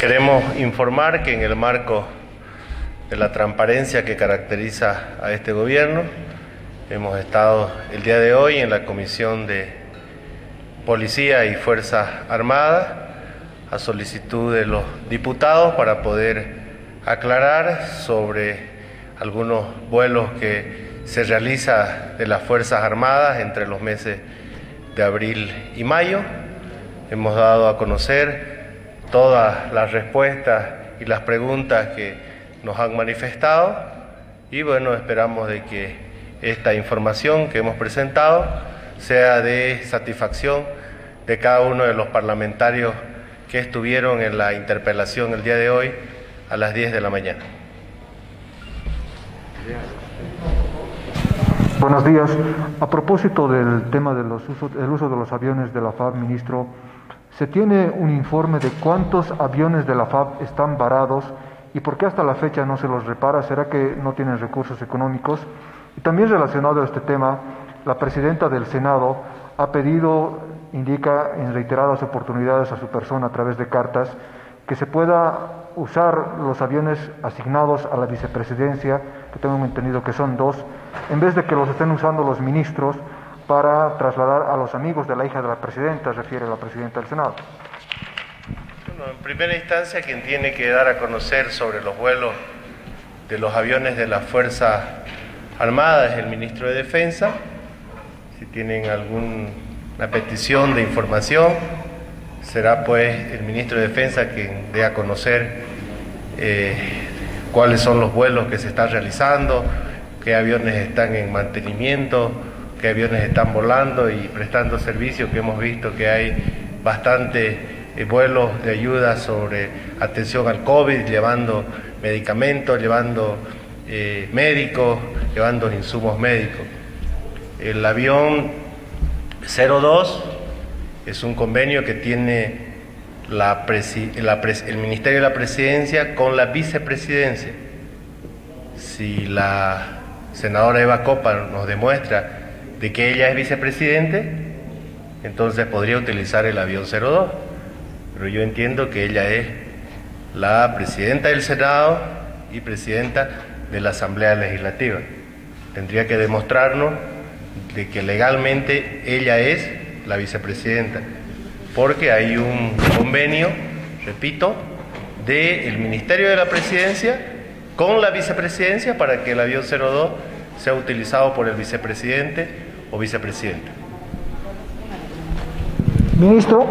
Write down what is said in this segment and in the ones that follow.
Queremos informar que en el marco de la transparencia que caracteriza a este gobierno, hemos estado el día de hoy en la Comisión de Policía y Fuerzas Armadas a solicitud de los diputados para poder aclarar sobre algunos vuelos que se realizan de las Fuerzas Armadas entre los meses de abril y mayo. Hemos dado a conocer todas las respuestas y las preguntas que nos han manifestado y bueno, esperamos de que esta información que hemos presentado sea de satisfacción de cada uno de los parlamentarios que estuvieron en la interpelación el día de hoy a las 10 de la mañana. Buenos días. A propósito del tema del uso de los aviones de la FAB, ministro, ¿se tiene un informe de cuántos aviones de la FAB están varados y por qué hasta la fecha no se los repara? ¿Será que no tienen recursos económicos? Y también relacionado a este tema, la presidenta del Senado ha pedido, indica en reiteradas oportunidades a su persona a través de cartas, que se pueda usar los aviones asignados a la vicepresidencia, que tengo entendido que son 2, en vez de que los estén usando los ministros para trasladar a los amigos de la hija de la presidenta, refiere la presidenta del Senado. Bueno, en primera instancia, quien tiene que dar a conocer sobre los vuelos de los aviones de las Fuerzas Armadas es el ministro de Defensa. Si tienen alguna petición de información, será pues el ministro de Defensa quien dé a conocer cuáles son los vuelos que se están realizando, qué aviones están en mantenimiento, qué aviones están volando y prestando servicio, que hemos visto que hay bastantes vuelos de ayuda sobre atención al COVID, llevando medicamentos, llevando médicos, llevando insumos médicos. El avión 02 es un convenio que tiene el Ministerio de la Presidencia con la Vicepresidencia. Si la senadora Eva Copa nos demuestra de que ella es vicepresidente, entonces podría utilizar el avión 02, pero yo entiendo que ella es la presidenta del Senado y presidenta de la Asamblea Legislativa. Tendría que demostrarnos de que legalmente ella es la vicepresidenta, porque hay un convenio, repito, del Ministerio de la Presidencia con la vicepresidencia para que el avión 02 sea utilizado por el vicepresidente o vicepresidenta. Ministro,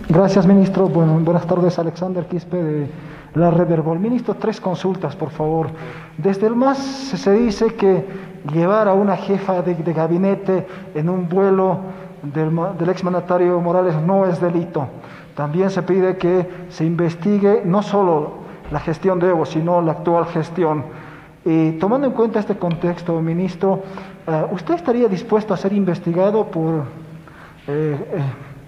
gracias ministro. Buenas tardes, Alexander Quispe de la Red Herbol. Ministro, 3 consultas, por favor. Desde el MAS se dice que llevar a una jefa de gabinete en un vuelo del exmandatario Morales no es delito. También se pide que se investigue no solo la gestión de Evo, sino la actual gestión. Tomando en cuenta este contexto, ministro, ¿usted estaría dispuesto a ser investigado por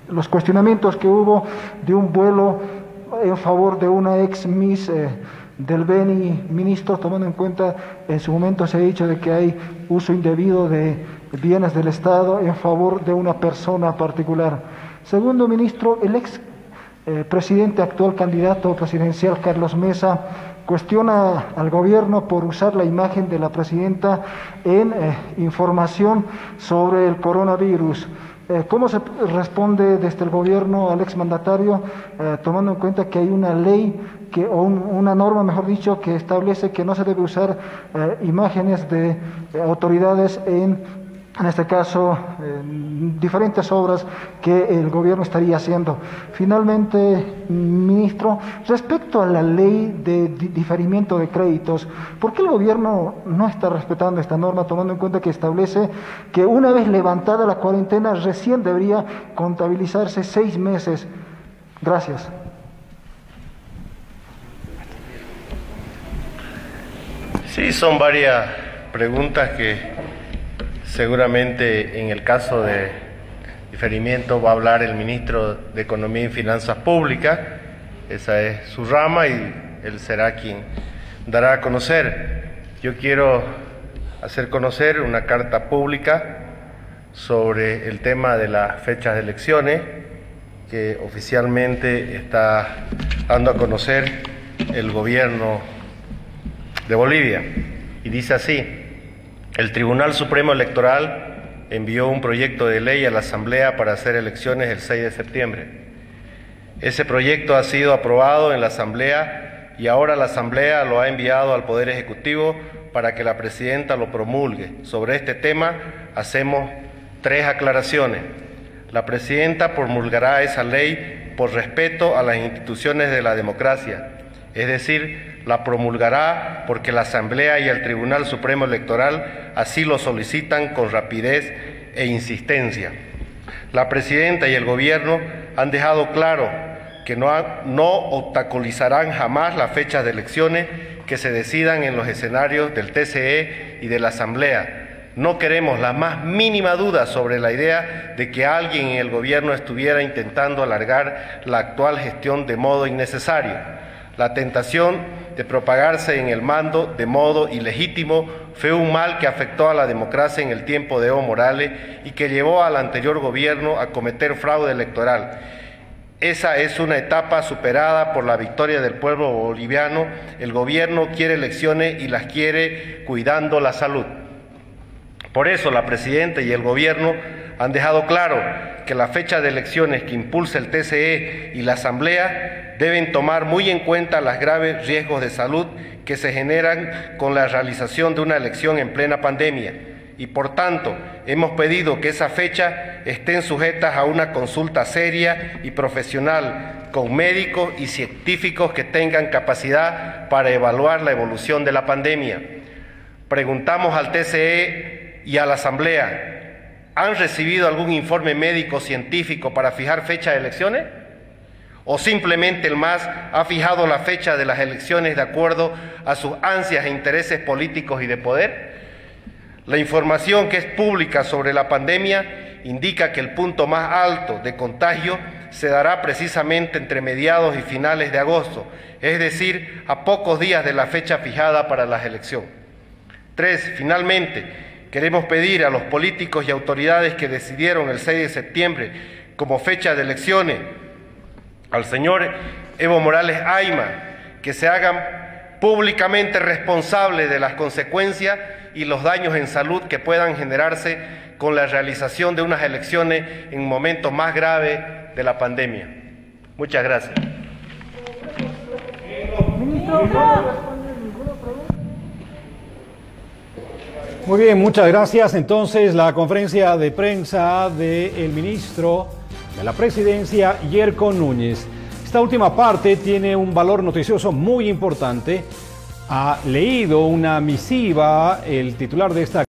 los cuestionamientos que hubo de un vuelo en favor de una ex Miss del Beni, ministro, tomando en cuenta en su momento se ha dicho de que hay uso indebido de bienes del Estado en favor de una persona particular? Segundo, ministro, el ex presidente actual candidato presidencial Carlos Mesa cuestiona al gobierno por usar la imagen de la presidenta en información sobre el coronavirus. ¿Cómo se responde desde el gobierno al exmandatario, tomando en cuenta que hay una ley, una norma, mejor dicho, que establece que no se debe usar imágenes de autoridades en este caso, diferentes obras que el gobierno estaría haciendo? Finalmente, ministro, respecto a la ley de diferimiento de créditos, ¿por qué el gobierno no está respetando esta norma, tomando en cuenta que establece que una vez levantada la cuarentena recién debería contabilizarse 6 meses? Gracias. Sí, son varias preguntas que seguramente en el caso de diferimiento va a hablar el ministro de Economía y Finanzas Públicas. Esa es su rama y él será quien dará a conocer. Yo quiero hacer conocer una carta pública sobre el tema de las fechas de elecciones que oficialmente está dando a conocer el gobierno de Bolivia. Y dice así: el Tribunal Supremo Electoral envió un proyecto de ley a la Asamblea para hacer elecciones el 6 de septiembre. Ese proyecto ha sido aprobado en la Asamblea y ahora la Asamblea lo ha enviado al Poder Ejecutivo para que la Presidenta lo promulgue. Sobre este tema hacemos 3 aclaraciones. La Presidenta promulgará esa ley por respeto a las instituciones de la democracia, es decir, la promulgará porque la Asamblea y el Tribunal Supremo Electoral así lo solicitan con rapidez e insistencia. La Presidenta y el Gobierno han dejado claro que no obstaculizarán jamás las fechas de elecciones que se decidan en los escenarios del TCE y de la Asamblea. No queremos la más mínima duda sobre la idea de que alguien en el gobierno estuviera intentando alargar la actual gestión de modo innecesario. La tentación de propagarse en el mando de modo ilegítimo fue un mal que afectó a la democracia en el tiempo de Evo Morales y que llevó al anterior gobierno a cometer fraude electoral. Esa es una etapa superada por la victoria del pueblo boliviano. El gobierno quiere elecciones y las quiere cuidando la salud. Por eso la Presidenta y el Gobierno han dejado claro que la fecha de elecciones que impulsa el TCE y la Asamblea deben tomar muy en cuenta los graves riesgos de salud que se generan con la realización de una elección en plena pandemia. Y por tanto, hemos pedido que esa fecha estén sujetas a una consulta seria y profesional con médicos y científicos que tengan capacidad para evaluar la evolución de la pandemia. Preguntamos al TCE y a la Asamblea: ¿han recibido algún informe médico científico para fijar fecha de elecciones? ¿O simplemente el MAS ha fijado la fecha de las elecciones de acuerdo a sus ansias e intereses políticos y de poder? La información que es pública sobre la pandemia indica que el punto más alto de contagio se dará precisamente entre mediados y finales de agosto, es decir, a pocos días de la fecha fijada para las elecciones. 3. Finalmente, queremos pedir a los políticos y autoridades que decidieron el 6 de septiembre como fecha de elecciones al señor Evo Morales Ayma que se hagan públicamente responsables de las consecuencias y los daños en salud que puedan generarse con la realización de unas elecciones en momentos más graves de la pandemia. Muchas gracias. Muy bien, muchas gracias. Entonces, la conferencia de prensa del ministro de la Presidencia, Yerko Núñez. Esta última parte tiene un valor noticioso muy importante. Ha leído una misiva el titular de esta